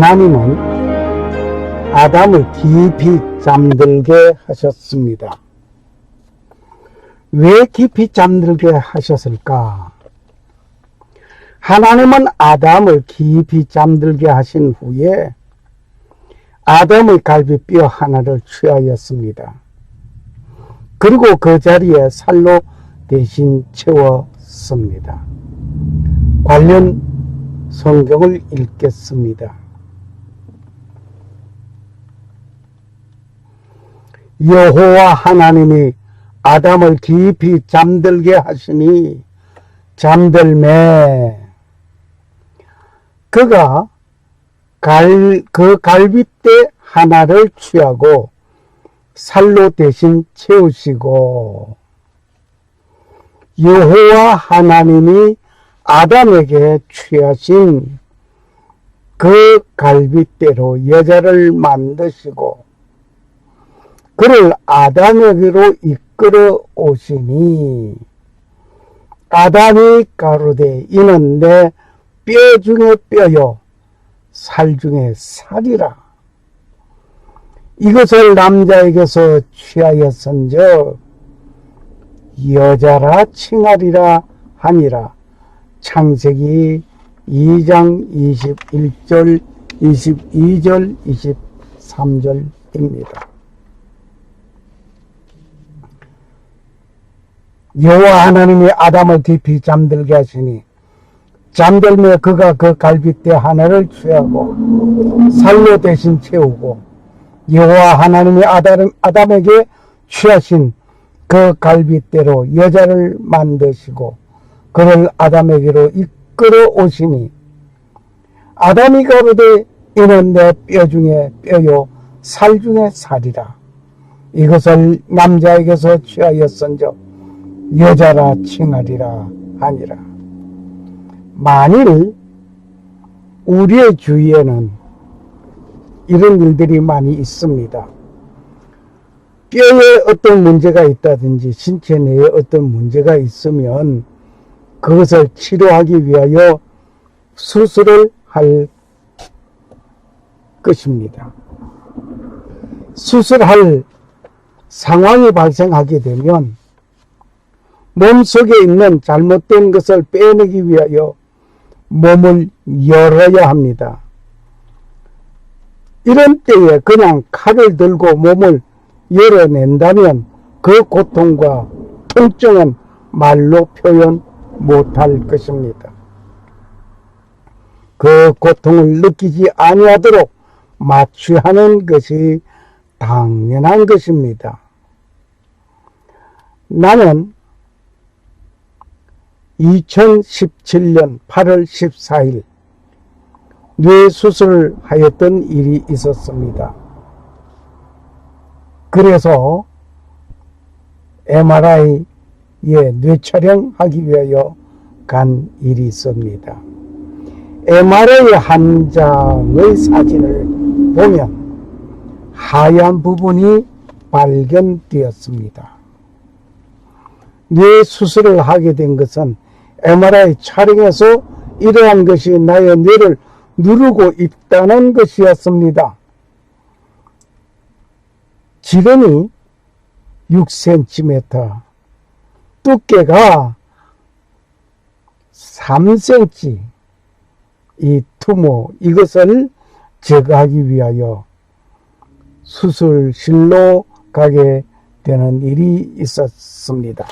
하나님은 아담을 깊이 잠들게 하셨습니다. 왜 깊이 잠들게 하셨을까? 하나님은 아담을 깊이 잠들게 하신 후에 아담의 갈비뼈 하나를 취하였습니다. 그리고 그 자리에 살로 대신 채웠습니다. 관련 성경을 읽겠습니다. 여호와 하나님이 아담을 깊이 잠들게 하시니 잠들매 그가 그 갈빗대 하나를 취하고 살로 대신 채우시고, 여호와 하나님이 아담에게 취하신 그 갈빗대로 여자를 만드시고 그를 아담에게로 이끌어 오시니, 아담이 가로되 이는 내 뼈 중에 뼈요 살 중에 살이라. 이것을 남자에게서 취하였은즉 여자라 칭하리라 하니라. 창세기 2장 21절 22절 23절입니다. 여호와 하나님이 아담을 깊이 잠들게 하시니 잠들매 그가 그 갈빗대 하나를 취하고 살로 대신 채우고, 여호와 하나님이 아담에게 취하신 그 갈빗대로 여자를 만드시고 그를 아담에게로 이끌어 오시니, 아담이 가로되 이는 내 뼈 중에 뼈요 살 중에 살이라. 이것을 남자에게서 취하였은즉 여자라 칭하리라 하니라. 만일 우리의 주위에는 이런 일들이 많이 있습니다. 뼈에 어떤 문제가 있다든지 신체 내에 어떤 문제가 있으면 그것을 치료하기 위하여 수술을 할 것입니다. 수술할 상황이 발생하게 되면 몸속에 있는 잘못된 것을 빼내기 위하여 몸을 열어야 합니다. 이런 때에 그냥 칼을 들고 몸을 열어낸다면 그 고통과 통증은 말로 표현 못할 것입니다. 그 고통을 느끼지 아니하도록 마취하는 것이 당연한 것입니다. 나는 2017년 8월 14일 뇌 수술을 하였던 일이 있었습니다. 그래서 MRI에 뇌 촬영하기 위하여 간 일이 있습니다. MRI 한 장의 사진을 보면 하얀 부분이 발견되었습니다. 뇌 수술을 하게 된 것은 MRI 촬영에서 이러한 것이 나의 뇌를 누르고 있다는 것이었습니다. 지름이 6cm, 두께가 3cm, 이 투모, 이것을 제거하기 위하여 수술실로 가게 되는 일이 있었습니다.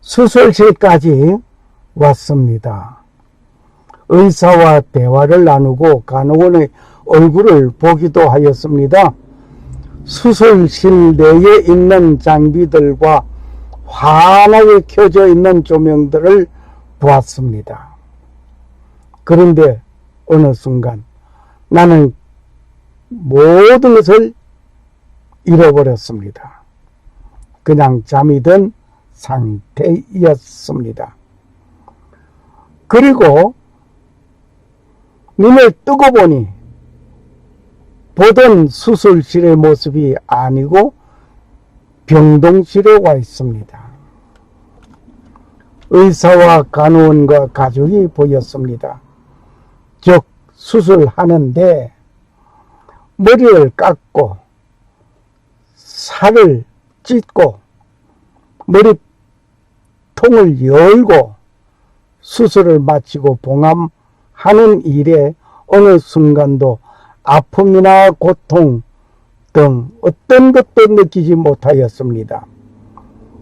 수술실까지 왔습니다. 의사와 대화를 나누고 간호원의 얼굴을 보기도 하였습니다. 수술실 내에 있는 장비들과 환하게 켜져 있는 조명들을 보았습니다. 그런데 어느 순간 나는 모든 것을 잃어버렸습니다. 그냥 잠이 든 상태였습니다. 그리고 눈을 뜨고 보니 보던 수술실의 모습이 아니고 병동실에 와 있습니다. 의사와 간호원과 가족이 보였습니다. 즉 수술하는데 머리를 깎고 살을 찢고 머리통을 열고 수술을 마치고 봉합하는 일에 어느 순간도 아픔이나 고통 등 어떤 것도 느끼지 못하였습니다.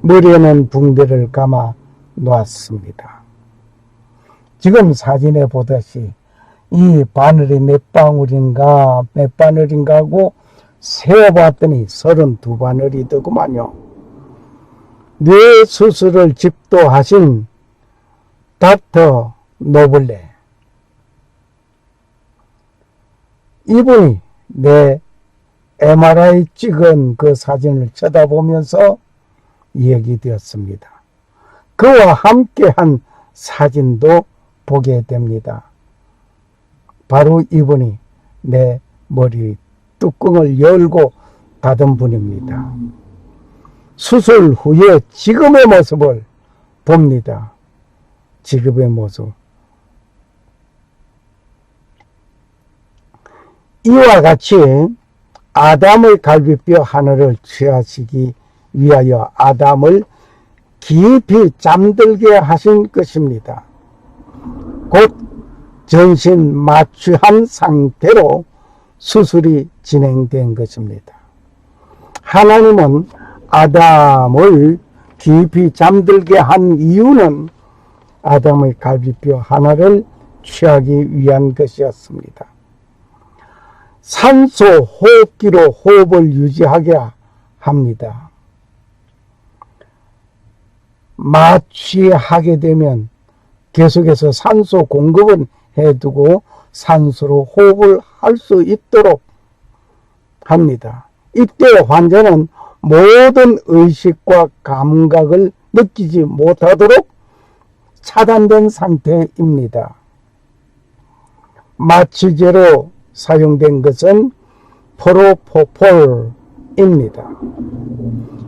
머리에는 붕대를 감아 놓았습니다. 지금 사진에 보듯이 이 바늘이 몇 방울인가 몇 바늘인가 하고 세어봤더니 32바늘이더구만요. 뇌 수술을 집도하신 닥터 노블레, 이분이 내 MRI 찍은 그 사진을 쳐다보면서 얘기되었습니다. 그와 함께한 사진도 보게 됩니다. 바로 이분이 내 머리 뚜껑을 열고 닫은 분입니다. 수술 후에 지금의 모습을 봅니다. 지금의 모습. 이와 같이 아담의 갈비뼈 하나를 취하시기 위하여 아담을 깊이 잠들게 하신 것입니다. 곧 전신 마취한 상태로 수술이 진행된 것입니다. 하나님은 아담을 깊이 잠들게 한 이유는 아담의 갈비뼈 하나를 취하기 위한 것이었습니다. 산소 호흡기로 호흡을 유지하게 합니다. 마취하게 되면 계속해서 산소 공급은 해두고 산소로 호흡을 할 수 있도록 합니다. 이때 환자는 모든 의식과 감각을 느끼지 못하도록 차단된 상태입니다. 마취제로 사용된 것은 프로포폴입니다.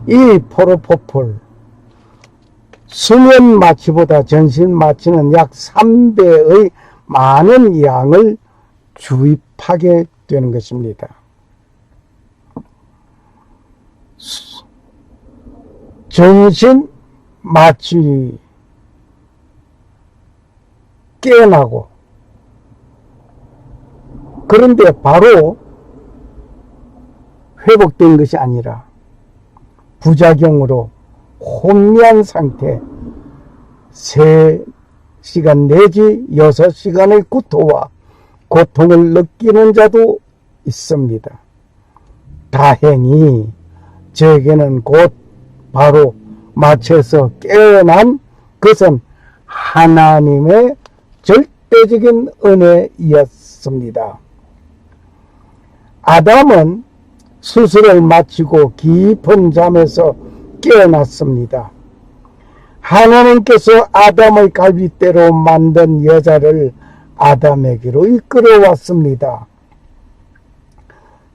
이 프로포폴, 수면 마취보다 전신 마취는 약 3배의 많은 양을 주입하게 되는 것입니다. 전신 마취 깨어나고, 그런데 바로 회복된 것이 아니라 부작용으로 혼미한 상태, 3시간 내지 6시간의 구토와 고통을 느끼는 자도 있습니다. 다행히 저에게는 곧 바로 마취에서 깨어난 것은 하나님의 절대적인 은혜였습니다. 아담은 수술을 마치고 깊은 잠에서 깨어났습니다. 하나님께서 아담의 갈빗대로 만든 여자를 아담에게로 이끌어왔습니다.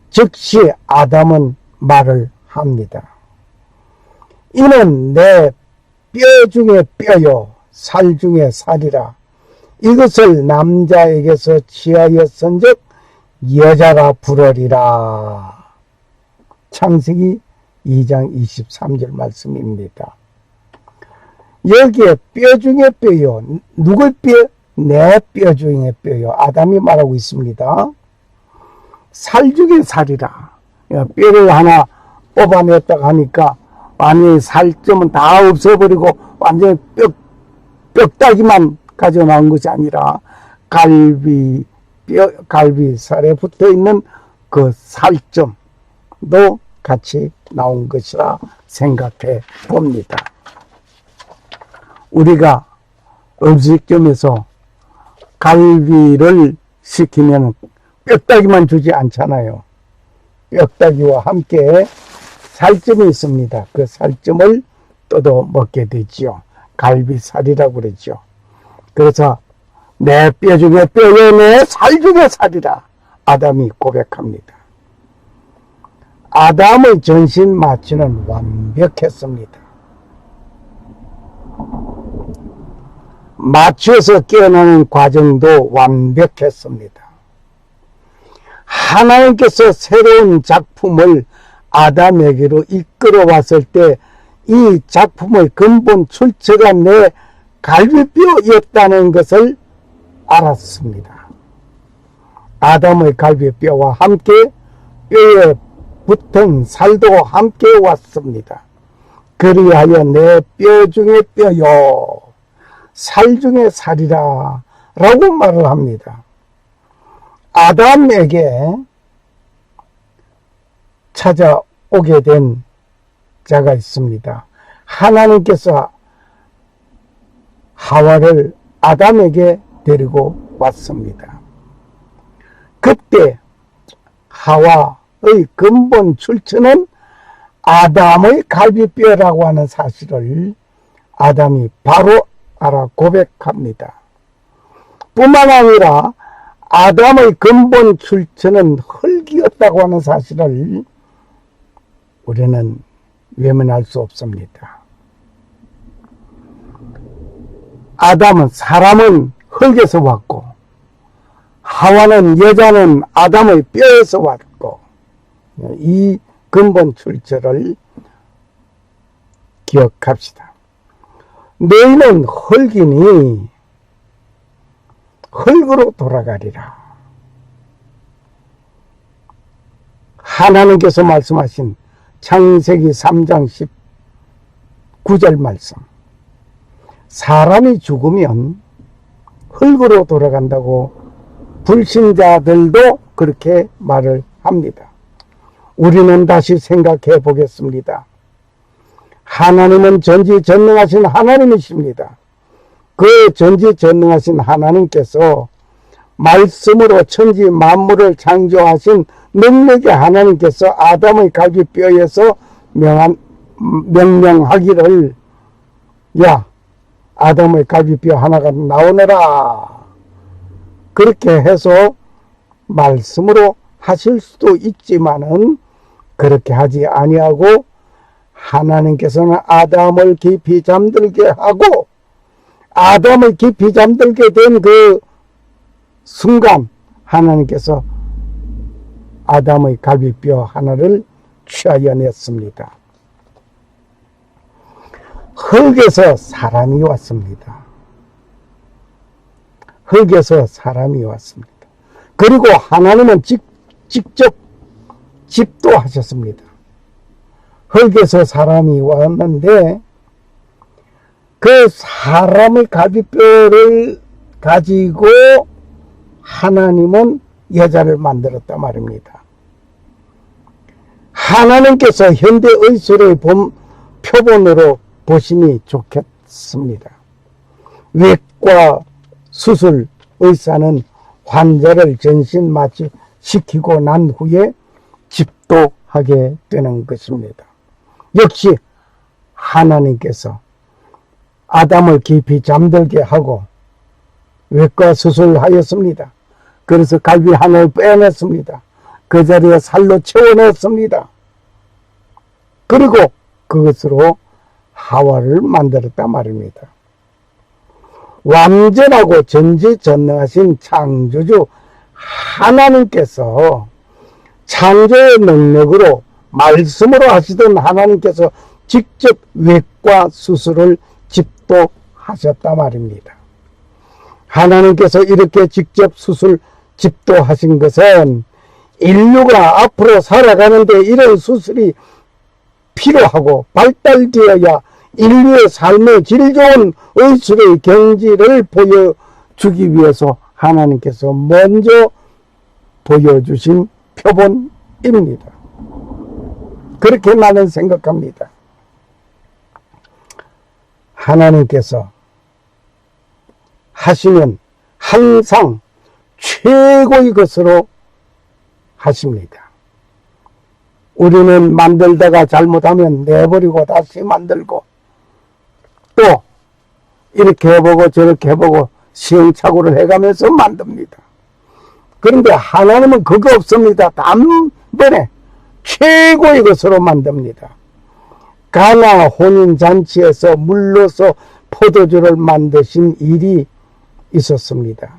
즉시 아담은 말을 합니다. 이는 내 뼈 중에 뼈요 살 중에 살이라. 이것을 남자에게서 취하였은즉 여자라 부르리라. 창세기 2장 23절 말씀입니다. 여기에 뼈 중에 뼈요. 누굴 뼈? 내 뼈 중에 뼈요. 아담이 말하고 있습니다. 살 중에 살이라. 뼈를 하나 뽑아냈다고 하니까 완전히 살점은 다 없어버리고 완전히 뼈다귀만 가져 나온 것이 아니라 갈비살에 붙어 있는 그 살점도 같이 나온 것이라 생각해 봅니다. 우리가 음식점에서 갈비를 시키면 뼈다귀만 주지 않잖아요. 뼈다귀와 함께 살점이 있습니다. 그 살점을 뜯어 먹게 되지요. 갈비살이라고 그러죠. 그래서 내 뼈 중에 뼈요 내 살 중에 살이라 아담이 고백합니다. 아담의 전신 마취는 완벽했습니다. 맞춰서 깨어나는 과정도 완벽했습니다. 하나님께서 새로운 작품을 아담에게로 이끌어 왔을 때 이 작품의 근본 출처가 내 갈비뼈였다는 것을 알았습니다. 아담의 갈비뼈와 함께 뼈에 붙은 살도 함께 왔습니다. 그리하여 내 뼈 중에 뼈요 살 중에 살이라 라고 말을 합니다. 아담에게 찾아오게 된 자가 있습니다. 하나님께서 하와를 아담에게 데리고 왔습니다. 그때 하와의 근본 출처는 아담의 갈비뼈라고 하는 사실을 아담이 바로 알아 고백합니다. 뿐만 아니라 아담의 근본 출처는 흙이었다고 하는 사실을 우리는 외면할 수 없습니다. 사람은 흙에서 왔고 하와는 여자는 아담의 뼈에서 왔고 이 근본 출처를 기억합시다. 너희는 흙이니 흙으로 돌아가리라. 하나님께서 말씀하신 창세기 3장 19절 말씀. 사람이 죽으면 흙으로 돌아간다고 불신자들도 그렇게 말을 합니다. 우리는 다시 생각해 보겠습니다. 하나님은 전지전능하신 하나님이십니다. 그 전지전능하신 하나님께서 말씀으로 천지 만물을 창조하신 능력의 하나님께서 아담의 갈비뼈에서 명령하기를 야 아담의 갈비뼈 하나가 나오너라 그렇게 해서 말씀으로 하실 수도 있지만은 그렇게 하지 아니하고 하나님께서는 아담을 깊이 잠들게 하고 아담을 깊이 잠들게 된 그 순간 하나님께서 아담의 갈비뼈 하나를 취하여 냈습니다. 흙에서 사람이 왔습니다. 흙에서 사람이 왔습니다. 그리고 하나님은 직접 집도하셨습니다. 흙에서 사람이 왔는데 그 사람의 갈비뼈를 가지고 하나님은 여자를 만들었단 말입니다. 하나님께서 현대 의술의 표본으로 보심이 좋겠습니다. 외과 수술 의사는 환자를 전신 마취시키고 난 후에 집도하게 되는 것입니다. 역시 하나님께서 아담을 깊이 잠들게 하고 외과 수술하였습니다. 그래서 갈비 하나를 빼냈습니다. 그 자리에 살로 채워넣었습니다. 그리고 그것으로 하와를 만들었단 말입니다. 완전하고 전지전능하신 창조주 하나님께서 창조의 능력으로 말씀으로 하시던 하나님께서 직접 외과 수술을 집도하셨단 말입니다. 하나님께서 이렇게 직접 수술 집도하신 것은 인류가 앞으로 살아가는데 이런 수술이 필요하고 발달되어야 인류의 삶의 질 좋은 의술의 경지를 보여주기 위해서 하나님께서 먼저 보여주신 표본입니다. 그렇게 나는 생각합니다. 하나님께서 하시면 항상 최고의 것으로 하십니다. 우리는 만들다가 잘못하면 내버리고 다시 만들고 또 이렇게 해보고 저렇게 해보고 시행착오를 해가면서 만듭니다. 그런데 하나님은 그거 없습니다. 단번에 최고의 것으로 만듭니다. 가나 혼인잔치에서 물러서 포도주를 만드신 일이 있었습니다.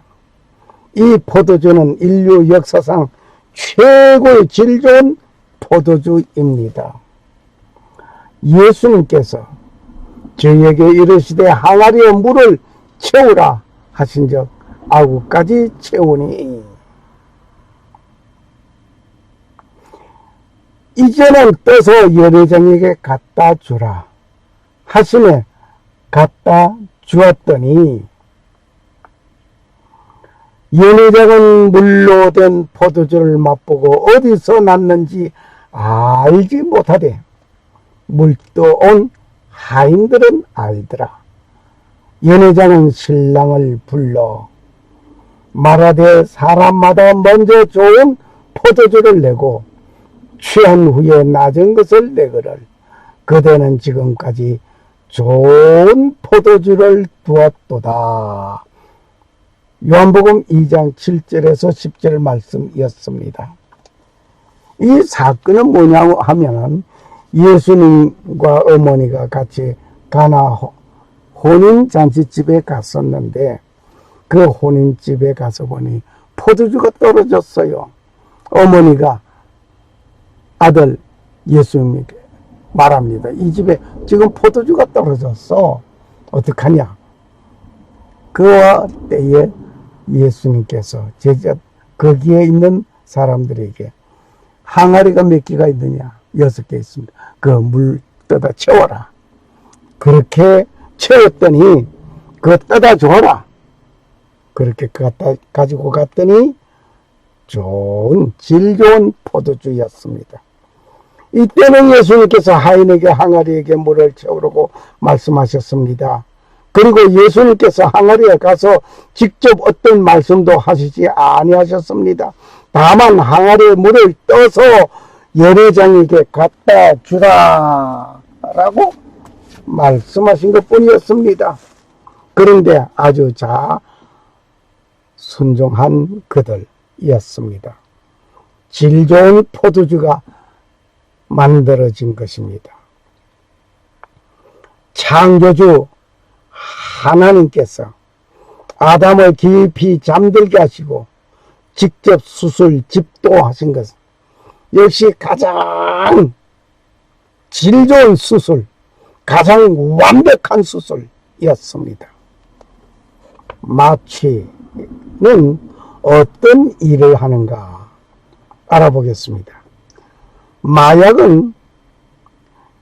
이 포도주는 인류 역사상 최고의 질 좋은 포도주입니다. 예수님께서 저에게 이르시되 항아리에 물을 채우라 하신 적 아구까지 채우니 이제는 떠서 연회장에게 갖다 주라 하시매 갖다 주었더니 연회장은 물로 된 포도주를 맛보고 어디서 났는지 알지 못하되 물떠 온 하인들은 알더라. 연회장은 신랑을 불러 말하되 사람마다 먼저 좋은 포도주를 내고 취한 후에 낮은 것을 내거를 그대는 지금까지 좋은 포도주를 두었도다. 요한복음 2장 7절에서 10절 말씀이었습니다. 이 사건은 뭐냐고 하면은 예수님과 어머니가 같이 가나 혼인잔치집에 갔었는데 그 혼인집에 가서 보니 포도주가 떨어졌어요. 어머니가 아들 예수님에게 말합니다. 이 집에 지금 포도주가 떨어졌어. 어떡하냐? 그와 때에 예수님께서 제자 거기에 있는 사람들에게 항아리가 몇 개가 있느냐? 6개 있습니다. 그 물 떠다 채워라. 그렇게 채웠더니 그거 떠다 줘라. 그렇게 갖다 가지고 갔더니 질 좋은 포도주였습니다. 이때는 예수님께서 하인에게 항아리에게 물을 채우라고 말씀하셨습니다. 그리고 예수님께서 항아리에 가서 직접 어떤 말씀도 하시지 아니하셨습니다. 다만 항아리에 물을 떠서 연회장에게 갖다 주라 라고 말씀하신 것 뿐이었습니다. 그런데 아주 순종한 그들이었습니다. 질 좋은 포도주가 만들어진 것입니다. 창조주 하나님께서 아담을 깊이 잠들게 하시고 직접 수술 집도하신 것은 역시 가장 질 좋은 수술, 가장 완벽한 수술이었습니다. 마취는 어떤 일을 하는가 알아보겠습니다. 마약은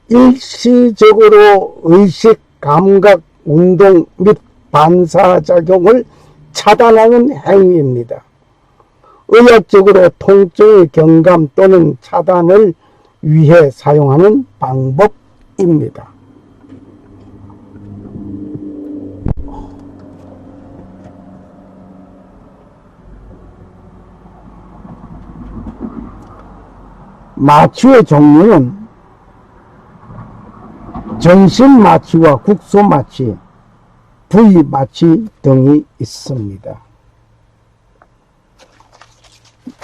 일시적으로 의식, 감각, 운동 및 반사작용을 차단하는 행위입니다. 의학적으로 통증의 경감 또는 차단을 위해 사용하는 방법입니다. 마취의 종류는 전신마취와 국소마취, 부위마취 등이 있습니다.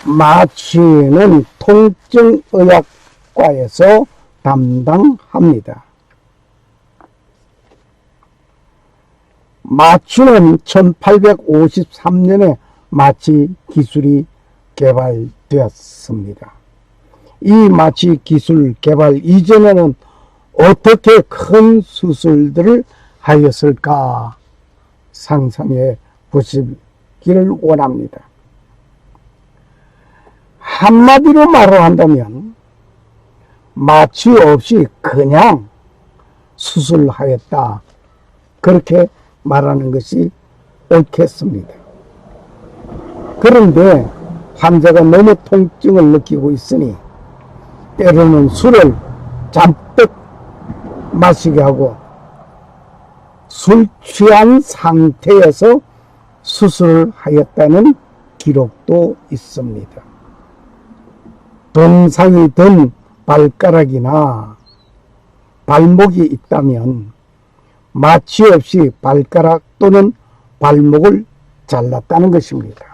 마취는 통증의학과에서 담당합니다. 마취는 1853년에 마취 기술이 개발되었습니다. 이 마취 기술 개발 이전에는 어떻게 큰 수술들을 하였을까 상상해 보시기를 원합니다. 한마디로 말을 한다면 마취 없이 그냥 수술하였다, 그렇게 말하는 것이 옳겠습니다. 그런데 환자가 너무 통증을 느끼고 있으니 때로는 술을 잔뜩 마시게 하고 술 취한 상태에서 수술을 하였다는 기록도 있습니다. 동상이 든 발가락이나 발목이 있다면 마취 없이 발가락 또는 발목을 잘랐다는 것입니다.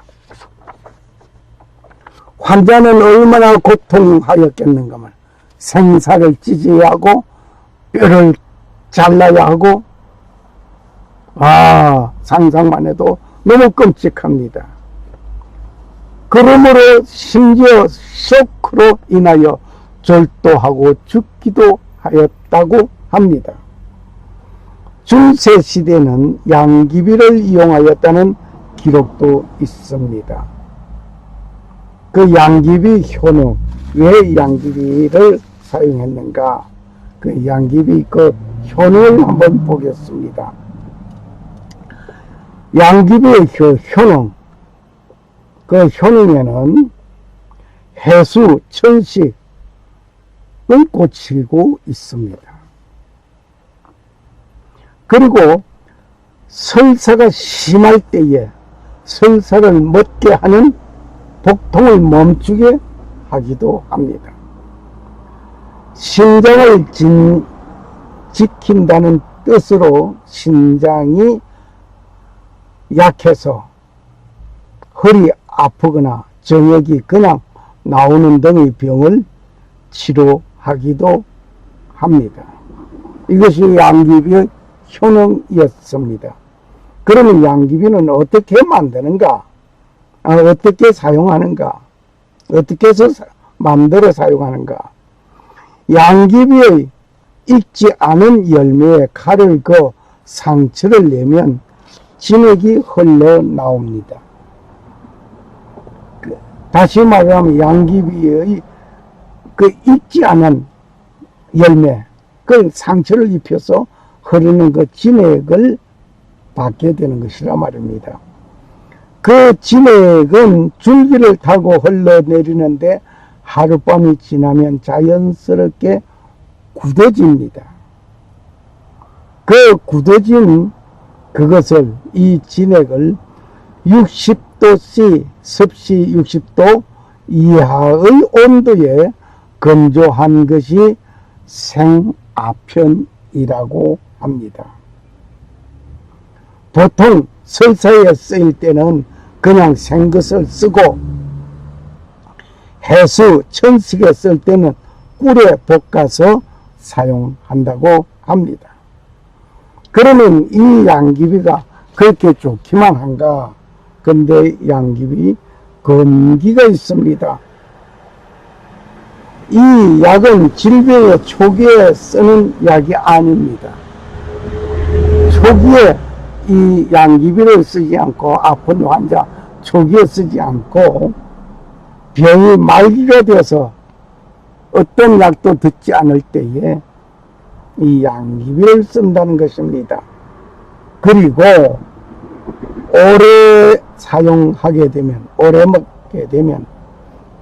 환자는 얼마나 고통하였겠는가만. 생사를 찢어야 하고 뼈를 잘라야 하고 상상만 해도 너무 끔찍합니다. 그러므로 심지어 쇼크로 인하여 절도하고 죽기도 하였다고 합니다. 중세 시대는 양귀비를 이용하였다는 기록도 있습니다. 그 양귀비 효능, 왜 양귀비를 사용했는가? 그 양귀비 그 효능을 한번 보겠습니다. 양귀비의 효능, 그 효능에는 해수, 천식을 고치고 있습니다. 그리고 설사가 심할 때에 설사를 멎게 하는 복통을 멈추게 하기도 합니다. 신장을 지킨다는 뜻으로 신장이 약해서 허리 아프거나 정액이 그냥 나오는 등의 병을 치료하기도 합니다. 이것이 양귀비의 효능이었습니다. 그러면 양귀비는 어떻게 만드는가? 어떻게 사용하는가? 어떻게 해서 마음대로 사용하는가? 양귀비의 익지 않은 열매에 칼을 그어 상처를 내면 진액이 흘러나옵니다. 다시 말하면 양귀비의 그 익지 않은 열매, 그 상처를 입혀서 흐르는 그 진액을 받게 되는 것이라 말입니다. 그 진액은 줄기를 타고 흘러내리는데 하룻밤이 지나면 자연스럽게 굳어집니다. 그 굳어진 그것을, 이 진액을 60도씨, 습시 60도 이하의 온도에 건조한 것이 생아편이라고 합니다. 보통 설사에 쓰일 때는 그냥 생것을 쓰고 해수, 천식에 쓸 때는 꿀에 볶아서 사용한다고 합니다. 그러면 이 양귀비가 그렇게 좋기만 한가? 근데 양귀비 금기가 있습니다. 이 약은 질병의 초기에 쓰는 약이 아닙니다. 초기에 이 양귀비를 쓰지 않고, 아픈 환자 초기에 쓰지 않고 병이 말기가 돼서 어떤 약도 듣지 않을 때에 이 양귀비를 쓴다는 것입니다. 그리고 오래 사용하게 되면, 오래 먹게 되면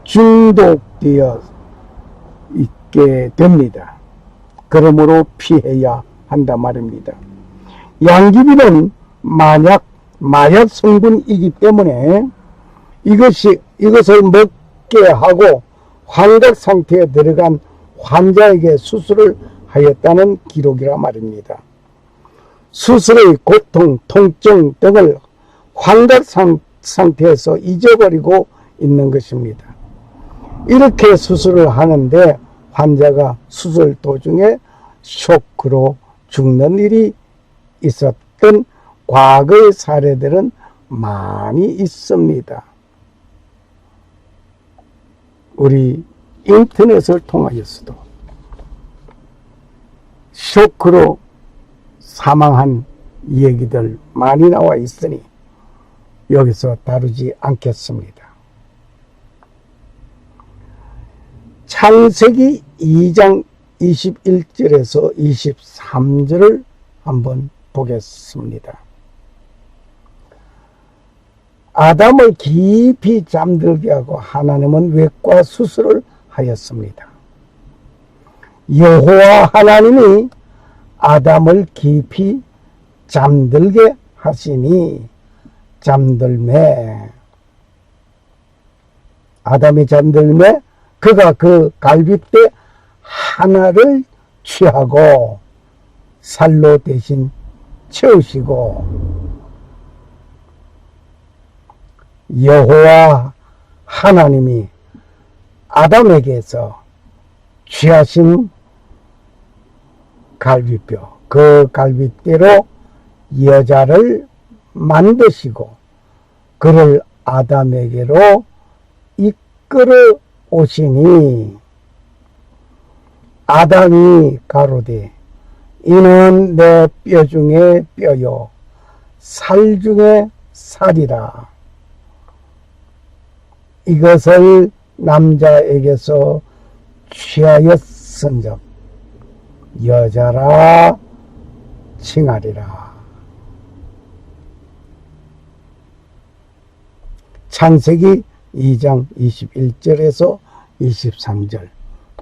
중독되어 있게 됩니다. 그러므로 피해야 한다 말입니다. 양귀비는 마약 성분이기 때문에 이것을 먹게 하고 환각 상태에 들어간 환자에게 수술을 하였다는 기록이라 말입니다. 수술의 고통, 통증 등을 환각 상태에서 잊어버리고 있는 것입니다. 이렇게 수술을 하는데 환자가 수술 도중에 쇼크로 죽는 일이 있었던 과거의 사례들은 많이 있습니다. 우리 인터넷을 통하여서도 쇼크로 사망한 얘기들 많이 나와 있으니 여기서 다루지 않겠습니다. 창세기 2장 21절에서 23절을 한번 보겠습니다. 아담을 깊이 잠들게 하고 하나님은 외과 수술을 하였습니다. 여호와 하나님이 아담을 깊이 잠들게 하시니 아담이 잠들매 그가 그 갈빗대 하나를 취하고 살로 대신 채우시고, 여호와 하나님이 아담에게서 취하신 갈빗뼈, 그 갈빗대로 여자를 만드시고 그를 아담에게로 이끌어 오시니 아담이 가로되 이는 내 뼈 중에 뼈요 살 중에 살이라. 이것을 남자에게서 취하였은즉 여자라 칭하리라. 창세기 2장 21절에서 23절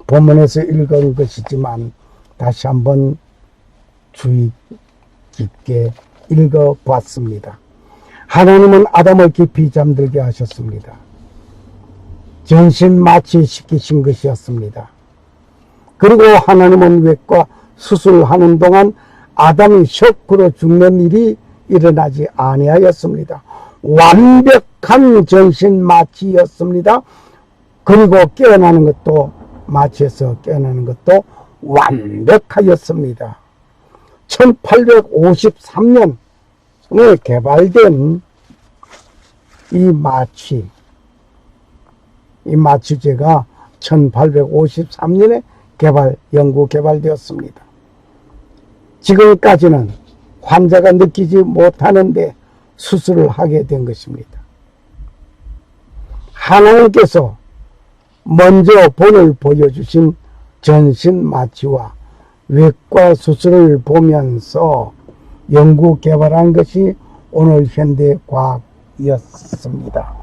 본문에서 읽은 것이지만 다시 한번 주의 깊게 읽어봤습니다. 하나님은 아담을 깊이 잠들게 하셨습니다. 전신 마취시키신 것이었습니다. 그리고 하나님은 외과 수술하는 동안 아담이 쇼크로 죽는 일이 일어나지 아니하였습니다. 완벽한 전신 마취였습니다. 그리고 깨어나는 것도 마취에서 깨어나는 것도 완벽하였습니다. 1853년에 개발된 이 마취제가 1853년에 연구 개발되었습니다. 지금까지는 환자가 느끼지 못하는데 수술을 하게 된 것입니다. 하나님께서 먼저 본을 보여주신 전신 마취와 외과 수술을 보면서 연구 개발한 것이 오늘 현대 과학이었습니다.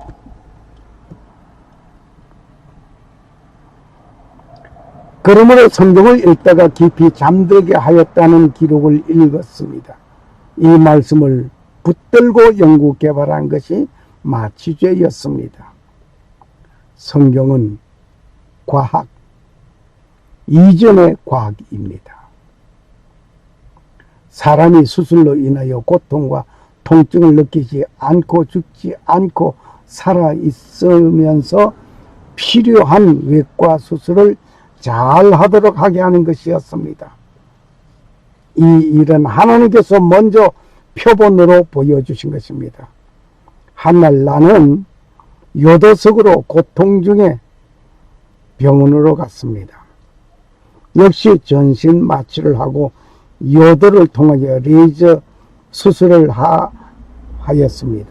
그러므로 성경을 읽다가 깊이 잠들게 하였다는 기록을 읽었습니다. 이 말씀을 붙들고 연구 개발한 것이 마취제였습니다. 성경은 과학 이전의 과학입니다. 사람이 수술로 인하여 고통과 통증을 느끼지 않고 죽지 않고 살아있으면서 필요한 외과 수술을 잘 하도록 하게 하는 것이었습니다. 이 일은 하나님께서 먼저 표본으로 보여주신 것입니다. 한날 나는 요도석으로 고통 중에 병원으로 갔습니다. 역시 전신 마취를 하고 요도를 통하여 레이저 수술을 하였습니다.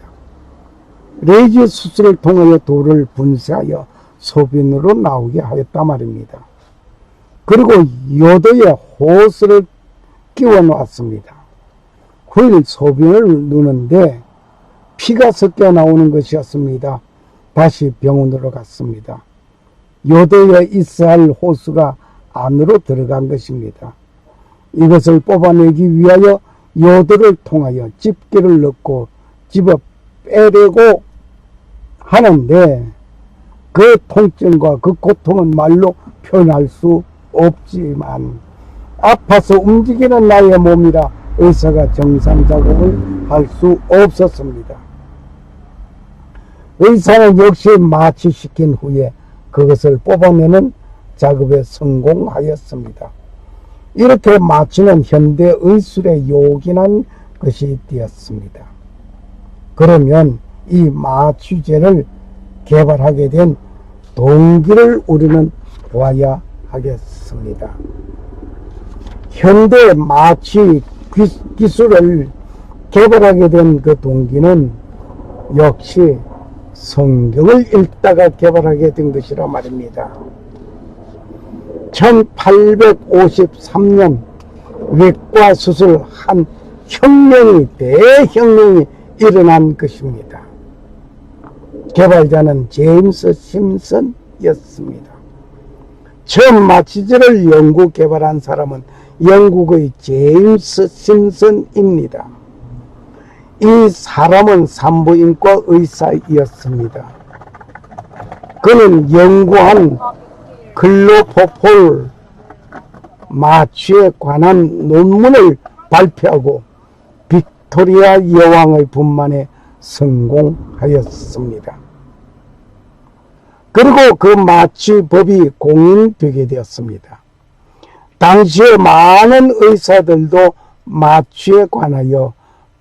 레이저 수술을 통하여 돌을 분쇄하여 소변으로 나오게 하였단 말입니다. 그리고 요도에 호스를 끼워 놓았습니다. 후일 소변을 누는데 피가 섞여 나오는 것이었습니다. 다시 병원으로 갔습니다. 요도에 있어야 할 호수가 안으로 들어간 것입니다. 이것을 뽑아내기 위하여 요도를 통하여 집게를 넣고 집어 빼려고 하는데 그 통증과 그 고통은 말로 표현할 수 없지만 아파서 움직이는 나의 몸이라 의사가 정상 작업을 할 수 없었습니다. 의사는 역시 마취시킨 후에 그것을 뽑아내는 작업에 성공하였습니다. 이렇게 마취는 현대 의술에 요긴한 것이 되었습니다. 그러면 이 마취제를 개발하게 된 동기를 우리는 보아야 하겠습니다. 현대 마취 기술을 개발하게 된 그 동기는 역시 성경을 읽다가 개발하게 된 것이라 말입니다. 1853년 외과 수술 한 대혁명이 일어난 것입니다. 개발자는 제임스 심슨이었습니다. 처음 마취제를 연구 개발한 사람은 영국의 제임스 심슨입니다. 이 사람은 산부인과 의사이었습니다. 그는 연구한 클로포폴 마취에 관한 논문을 발표하고 빅토리아 여왕의 분만에 성공하였습니다. 그리고 그 마취법이 공인되게 되었습니다. 당시에 많은 의사들도 마취에 관하여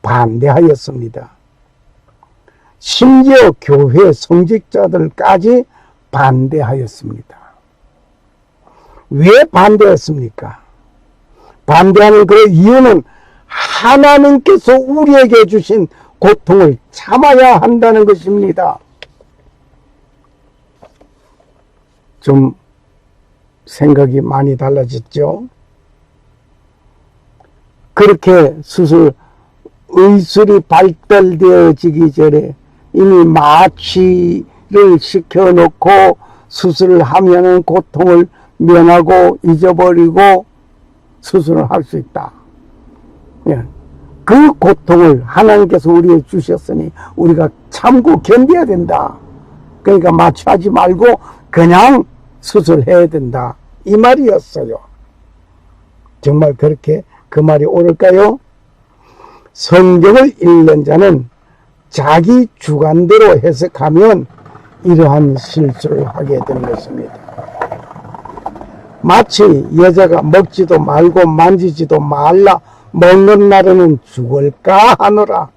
반대하였습니다. 심지어 교회 성직자들까지 반대하였습니다. 왜 반대했습니까? 반대하는 그 이유는 하나님께서 우리에게 주신 고통을 참아야 한다는 것입니다. 좀 생각이 많이 달라졌죠? 그렇게 의술이 발달되어지기 전에 이미 마취를 시켜놓고 수술을 하면은 고통을 면하고 잊어버리고 수술을 할 수 있다. 예. 그 고통을 하나님께서 우리에게 주셨으니 우리가 참고 견뎌야 된다. 그러니까 마취하지 말고 그냥 수술해야 된다. 이 말이었어요. 정말 그렇게 그 말이 옳을까요? 성경을 읽는 자는 자기 주관대로 해석하면 이러한 실수를 하게 되는 것입니다. 마치 여자가 먹지도 말고 만지지도 말라, 먹는 날에는 죽을까 하노라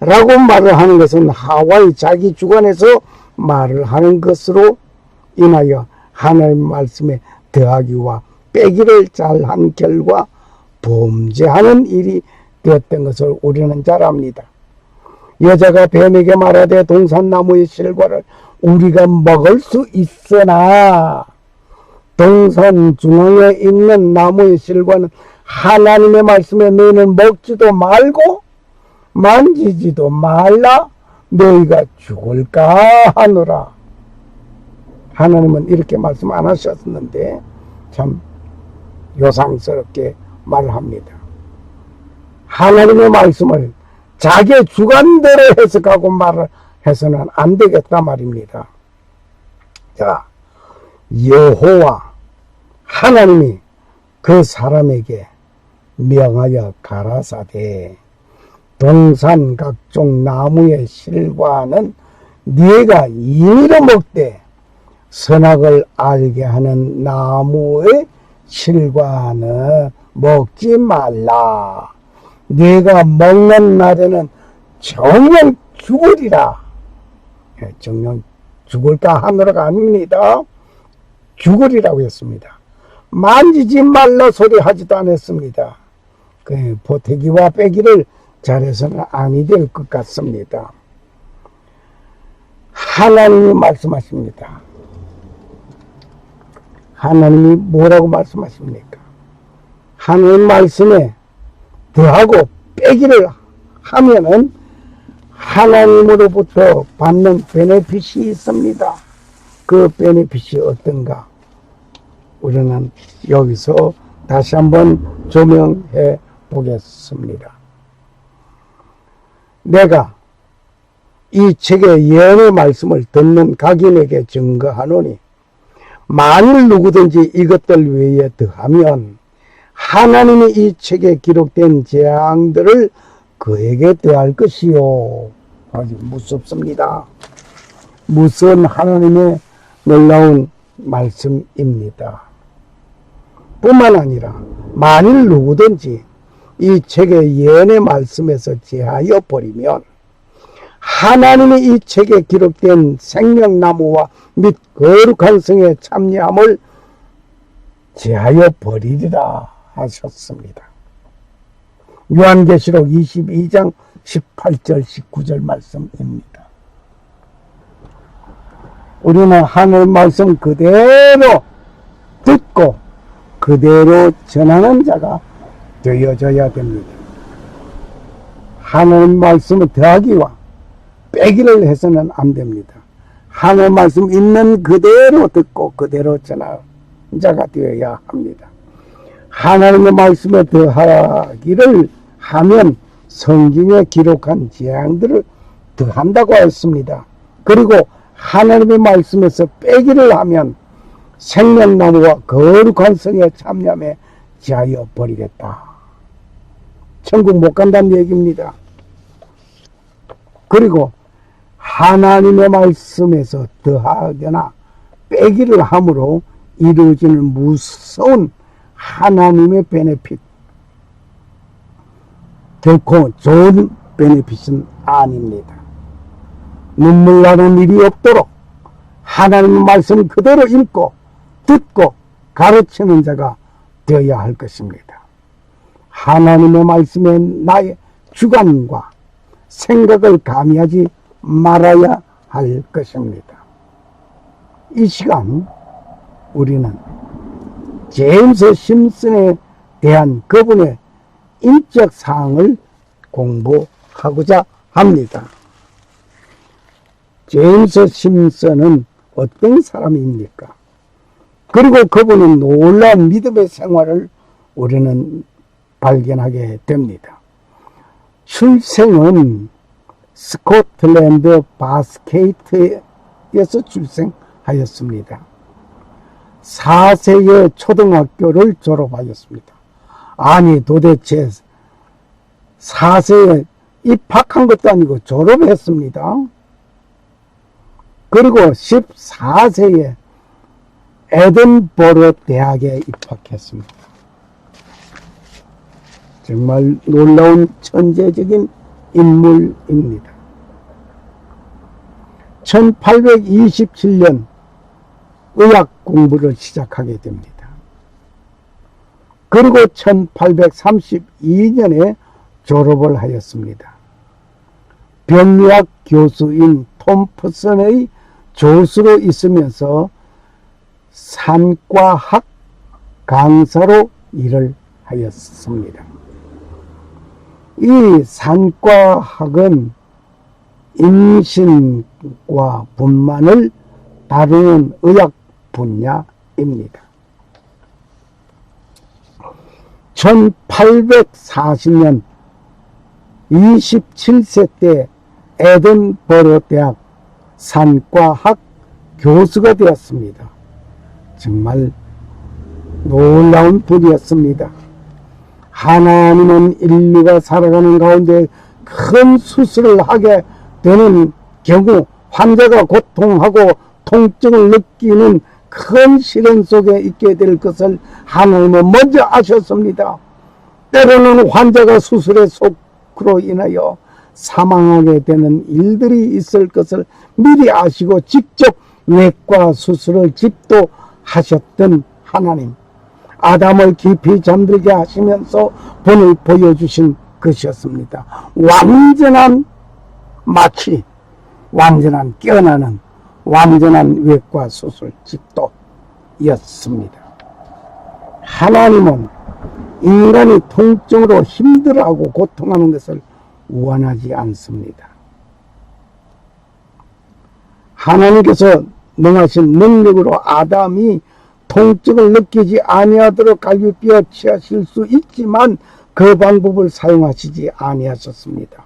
라고 말을 하는 것은 하와의 자기 주관에서 말을 하는 것으로 인하여 하나님의 말씀에 더하기와 빼기를 잘한 결과 범죄하는 일이 되었던 것을 우리는 잘 압니다. 여자가 뱀에게 말하되 동산나무의 실과를 우리가 먹을 수 있으나 동산 중앙에 있는 나무의 실과는 하나님의 말씀에 너희는 먹지도 말고 만지지도 말라, 너희가 죽을까 하노라. 하나님은 이렇게 말씀 안 하셨는데 참 요상스럽게 말합니다. 하나님의 말씀을 자기의 주관대로 해석하고 말을 해서는 안 되겠다 말입니다. 자, 여호와 하나님이 그 사람에게 명하여 가라사대 동산 각종 나무의 실과는 네가 임의로 먹되 선악을 알게 하는 나무의 실과는 먹지 말라. 네가 먹는 날에는 정령 죽으리라. 정령 죽을까 하노라가 아닙니다. 죽으리라고 했습니다. 만지지 말라 소리 하지도 않았습니다. 그 보태기와 빼기를 잘해서는 아니 될 것 같습니다. 하나님이 말씀하십니다. 하나님이 뭐라고 말씀하십니까? 하나님 말씀에 더하고 빼기를 하면은 하나님으로부터 받는 베네핏이 있습니다. 그 베네핏이 어떤가? 우리는 여기서 다시 한번 조명해 보겠습니다. 내가 이 책의 예언의 말씀을 듣는 각인에게 증거하노니 만일 누구든지 이것들 외에 더하면 하나님이 이 책에 기록된 재앙들을 그에게 더할 것이요. 아주 무섭습니다. 무서운 하나님의 놀라운 말씀입니다. 뿐만 아니라 만일 누구든지 이 책의 예언의 말씀에서 제하여 버리면 하나님이 이 책에 기록된 생명나무와 및 거룩한 성에 참여함을 제하여 버리리라 하셨습니다. 요한계시록 22장 18절 19절 말씀입니다. 우리는 하늘 말씀 그대로 듣고 그대로 전하는 자가 되어져야 됩니다. 하늘 말씀을 더하기와 빼기를 해서는 안 됩니다. 하늘 말씀 있는 그대로 듣고 그대로 전하는 자가 되어야 합니다. 하나님의 말씀에 더하기를 하면 성경에 기록한 재앙들을 더한다고 했습니다. 그리고 하나님의 말씀에서 빼기를 하면 생명나무와 거룩한 성에 참여함에 제하여 버리겠다. 천국 못 간다는 얘기입니다. 그리고 하나님의 말씀에서 더하거나 빼기를 함으로 이루어지는 무서운 하나님의 베네핏, 결코 좋은 베네핏은 아닙니다. 눈물 나는 일이 없도록 하나님의 말씀 그대로 읽고 듣고 가르치는 자가 되어야 할 것입니다. 하나님의 말씀에 나의 주관과 생각을 가미하지 말아야 할 것입니다. 이 시간 우리는 제임스 심슨에 대한 그분의 인적 사항을 공부하고자 합니다. 제임스 심슨은 어떤 사람입니까? 그리고 그분의 놀라운 믿음의 생활을 우리는 발견하게 됩니다. 출생은 스코틀랜드 바스케이트에서 출생하였습니다. 4세에 초등학교를 졸업하였습니다. 아니 도대체 4세에 입학한 것도 아니고 졸업했습니다. 그리고 14세에 에든버러 대학에 입학했습니다. 정말 놀라운 천재적인 인물입니다. 1827년 의학 공부를 시작하게 됩니다. 그리고 1832년에 졸업을 하였습니다. 병리학 교수인 톰프슨의 조수로 있으면서 산과학 강사로 일을 하였습니다. 이 산과학은 임신과 분만을 다루는 의학 분야입니다. 1840년 27세 때 에든버러 대학 산과학 교수가 되었습니다. 정말 놀라운 분이었습니다. 하나님은 인류가 살아가는 가운데 큰 수술을 하게 되는 경우 환자가 고통하고 통증을 느끼는 큰 시련 속에 있게 될 것을 하나님은 먼저 아셨습니다. 때로는 환자가 수술의 속으로 인하여 사망하게 되는 일들이 있을 것을 미리 아시고 직접 외과 수술을 집도하셨던 하나님, 아담을 깊이 잠들게 하시면서 본을 보여주신 것이었습니다. 완전한 마취, 완전한 깨어나는 완전한 외과 수술 집도였습니다. 하나님은 인간이 통증으로 힘들어하고 고통하는 것을 원하지 않습니다. 하나님께서 능하신 능력으로 아담이 통증을 느끼지 아니하도록 갈비뼈 취하실 수 있지만 그 방법을 사용하시지 아니하셨습니다.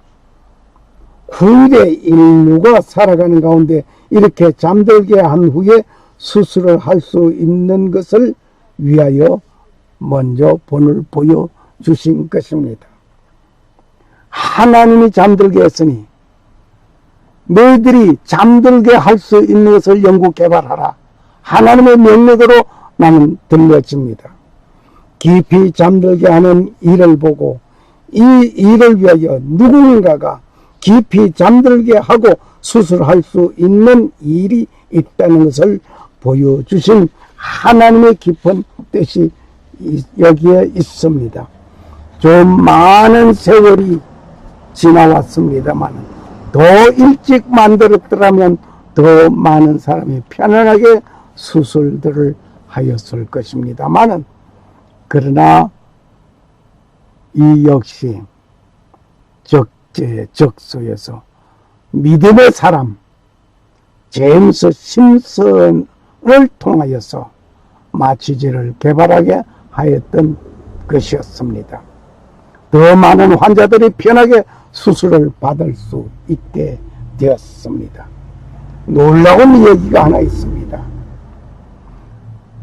9일의 인류가 살아가는 가운데 이렇게 잠들게 한 후에 수술을 할 수 있는 것을 위하여 먼저 본을 보여주신 것입니다. 하나님이 잠들게 했으니 너희들이 잠들게 할 수 있는 것을 연구 개발하라. 하나님의 명령으로 나는 들려집니다. 깊이 잠들게 하는 일을 보고 이 일을 위하여 누군가가 깊이 잠들게 하고 수술할 수 있는 일이 있다는 것을 보여주신 하나님의 깊은 뜻이 여기에 있습니다. 좀 많은 세월이 지나왔습니다만 더 일찍 만들었더라면 더 많은 사람이 편안하게 수술들을 하였을 것입니다만 그러나 이 역시 적재적소에서 믿음의 사람 제임스 심슨을 통하여서 마취제를 개발하게 하였던 것이었습니다. 더 많은 환자들이 편하게 수술을 받을 수 있게 되었습니다. 놀라운 얘기가 하나 있습니다.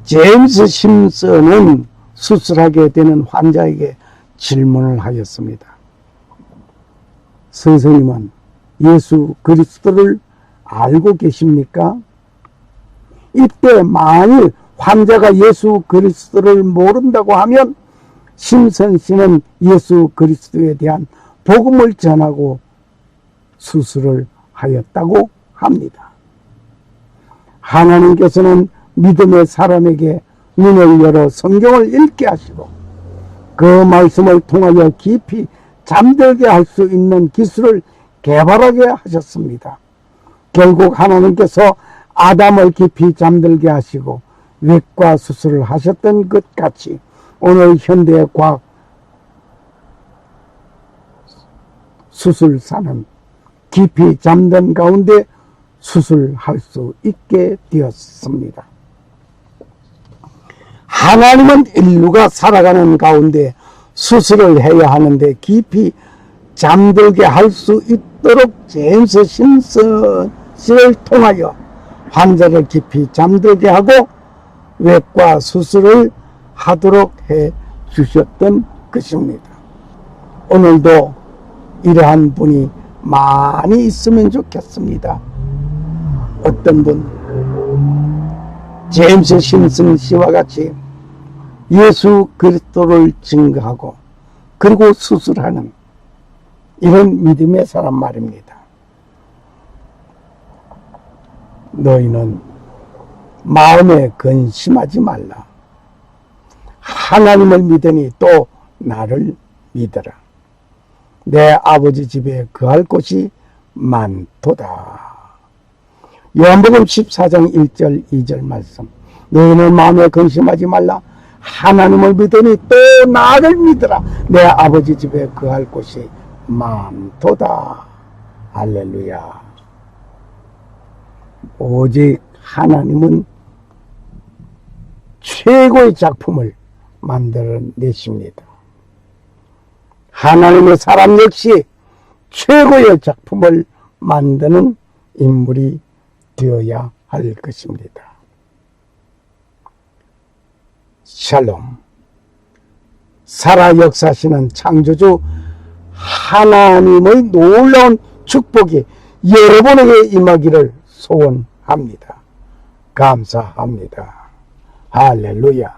제임스 심슨은 수술하게 되는 환자에게 질문을 하였습니다. 선생님은 예수 그리스도를 알고 계십니까? 이때 만일 환자가 예수 그리스도를 모른다고 하면 심슨 씨는 예수 그리스도에 대한 복음을 전하고 수술을 하였다고 합니다. 하나님께서는 믿음의 사람에게 눈을 열어 성경을 읽게 하시고 그 말씀을 통하여 깊이 잠들게 할 수 있는 기술을 개발하게 하셨습니다. 결국 하나님께서 아담을 깊이 잠들게 하시고 외과 수술을 하셨던 것 같이 오늘 현대 과학 수술사는 깊이 잠든 가운데 수술할 수 있게 되었습니다. 하나님은 인류가 살아가는 가운데 수술을 해야 하는데 깊이 잠들게 할 수 있도록 제임스 심슨을 통하여 환자를 깊이 잠들게 하고 외과 수술을 하도록 해 주셨던 것입니다. 오늘도 이러한 분이 많이 있으면 좋겠습니다. 어떤 분, 제임스 심슨 씨와 같이 예수 그리스도를 증거하고 그리고 수술하는 이런 믿음의 사람 말입니다. 너희는 마음에 근심하지 말라. 하나님을 믿으니 또 나를 믿어라. 내 아버지 집에 거할 곳이 많도다. 요한복음 14장 1절 2절 말씀. 너희는 마음에 근심하지 말라. 하나님을 믿으니 또 나를 믿어라. 내 아버지 집에 거할 곳이 많도다. 할렐루야. 오직 하나님은 최고의 작품을 만들어내십니다. 하나님의 사람 역시 최고의 작품을 만드는 인물이 되어야 할 것입니다. 샬롬. 살아 역사하시는 창조주 하나님의 놀라운 축복이 여러분에게 임하기를 소원합니다. 감사합니다. 할렐루야.